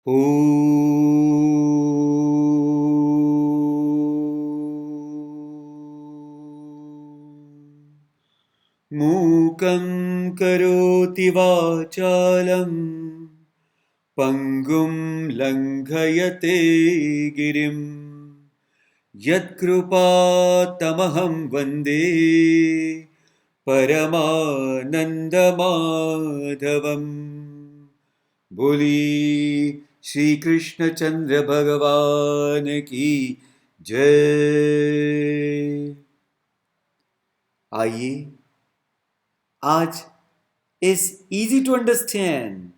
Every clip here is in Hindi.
ॐ मूकं करोति वाचालं पङ्गुं लङ्घयते गिरिं यत्कृपातमहं वन्दे परमानन्दमाधवम्। बोली श्री कृष्ण चंद्र भगवान की जय। आइए आज इस इजी टू अंडरस्टैंड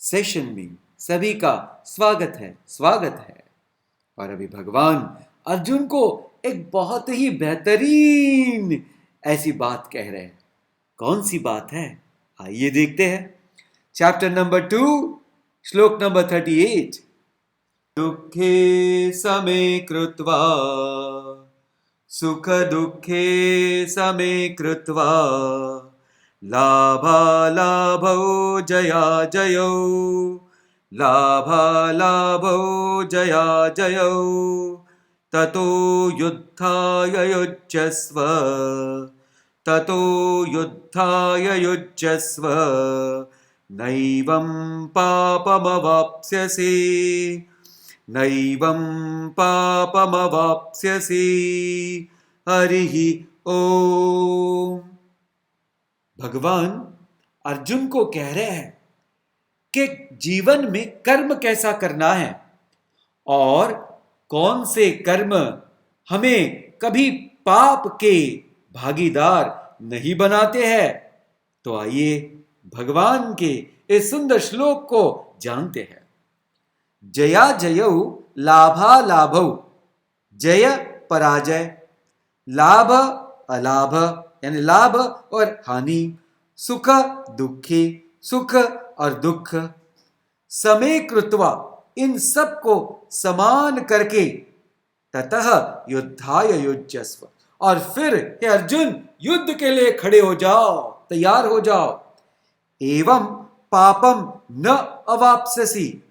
सेशन में सभी का स्वागत है। और अभी भगवान अर्जुन को एक बहुत ही बेहतरीन ऐसी बात कह रहे हैं। कौन सी बात है, आइए देखते हैं। चैप्टर नंबर 2 श्लोक नंबर 38। दुखे समे कृत्वा सुख दुखे समे कृत्वा लाभालाभौ जयाजयौ लाभालाभौ जयाजयौ ततो युद्धाय युज्यस्व ततो युद्धाय युज्यस्व नैवं पापमवाप्स्यसि नैवं पापमवाप्स्यसि। हरिः ओम। भगवान अर्जुन को कह रहे हैं कि जीवन में कर्म कैसा करना है और कौन से कर्म हमें कभी पाप के भागीदार नहीं बनाते हैं। तो आइए भगवान के इस सुंदर श्लोक को जानते हैं। जया जयौ लाभा लाभौ, जय पराजय, लाभ अलाभ यानी लाभ और हानि, सुख दुखी सुख और दुख, समे कृत्वा इन सब को समान करके, ततः युद्धाय युज्यस्व और फिर हे अर्जुन युद्ध के लिए खड़े हो जाओ, तैयार हो जाओ। एवं पापम न अवाप्स्यसि,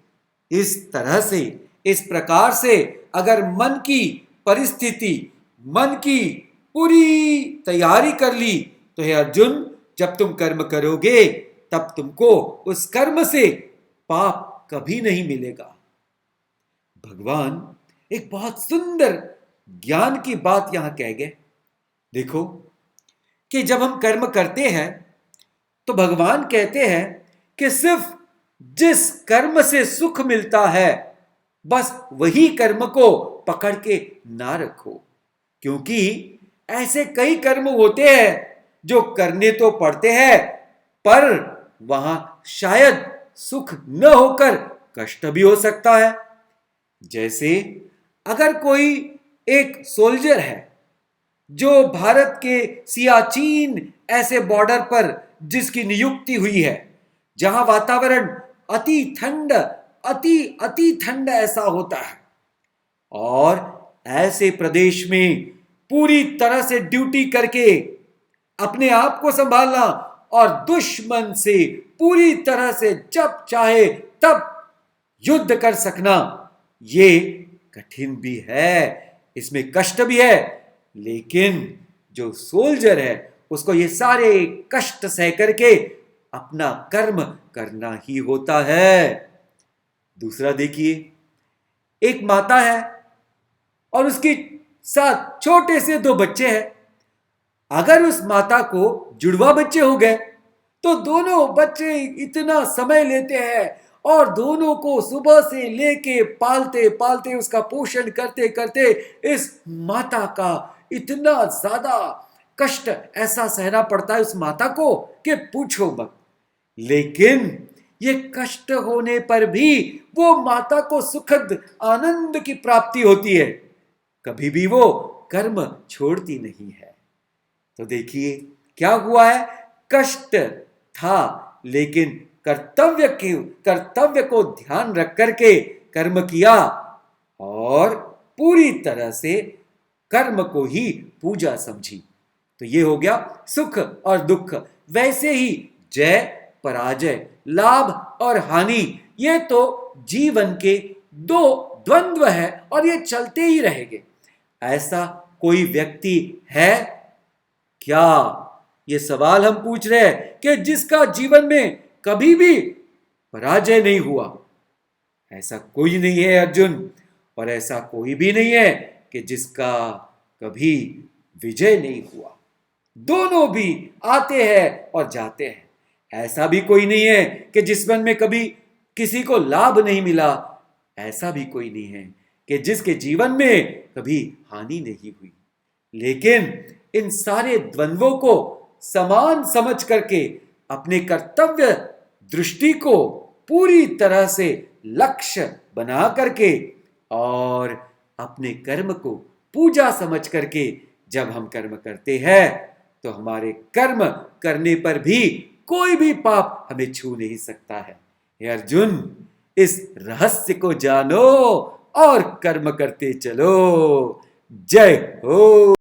इस तरह से इस प्रकार से अगर मन की परिस्थिति, मन की पूरी तैयारी कर ली तो हे अर्जुन जब तुम कर्म करोगे तब तुमको उस कर्म से पाप कभी नहीं मिलेगा। भगवान एक बहुत सुंदर ज्ञान की बात यहां कह गए। देखो कि जब हम कर्म करते हैं तो भगवान कहते हैं कि सिर्फ जिस कर्म से सुख मिलता है बस वही कर्म को पकड़ के ना रखो, क्योंकि ऐसे कई कर्म होते हैं जो करने तो पड़ते हैं पर वहां शायद सुख न होकर कष्ट भी हो सकता है। जैसे अगर कोई एक सोल्जर है जो भारत के सियाचिन ऐसे बॉर्डर पर जिसकी नियुक्ति हुई है, जहां वातावरण अति ठंड अति ठंड ऐसा होता है और ऐसे प्रदेश में पूरी तरह से ड्यूटी करके अपने आप को संभालना और दुश्मन से पूरी तरह से जब चाहे तब युद्ध कर सकना, ये कठिन भी है, इसमें कष्ट भी है। लेकिन जो सोल्जर है उसको ये सारे कष्ट सह करके अपना कर्म करना ही होता है। दूसरा देखिए, एक माता है और उसके साथ छोटे से 2 बच्चे हैं। अगर उस माता को जुड़वा बच्चे हो गए तो दोनों बच्चे इतना समय लेते हैं और दोनों को सुबह से लेके पालते पालते उसका पोषण करते करते इस माता का इतना ज्यादा कष्ट ऐसा सहना पड़ता है उस माता को कि पूछो मत। लेकिन ये कष्ट होने पर भी वो माता को सुखद आनंद की प्राप्ति होती है, कभी भी वो कर्म छोड़ती नहीं है। तो देखिए क्या हुआ है, कष्ट था लेकिन कर्तव्य को ध्यान रख करके कर्म किया और पूरी तरह से कर्म को ही पूजा समझी। तो ये हो गया सुख और दुख। वैसे ही जय पराजय, लाभ और हानि, ये तो जीवन के दो द्वंद्व है और ये चलते ही रहेंगे। ऐसा कोई व्यक्ति है क्या, ये सवाल हम पूछ रहे हैं, कि जिसका जीवन में कभी भी पराजय नहीं हुआ? ऐसा कोई नहीं है अर्जुन, और ऐसा कोई भी नहीं है कि जिसका कभी विजय नहीं हुआ। दोनों भी आते हैं और जाते हैं। ऐसा भी कोई नहीं है कि जिसमें में कभी किसी को लाभ नहीं मिला। ऐसा भी कोई नहीं है कि जिसके जीवन में कभी हानि नहीं हुई। लेकिन इन सारे द्वंद्वों को समान समझ करके अपने कर्तव्य दृष्टि को पूरी तरह से लक्ष्य बना करके और अपने कर्म को पूजा समझ करके जब हम कर्म करते हैं तो हमारे कर्म करने पर भी कोई भी पाप हमें छू नहीं सकता है। हे अर्जुन, इस रहस्य को जानो और कर्म करते चलो। जय हो।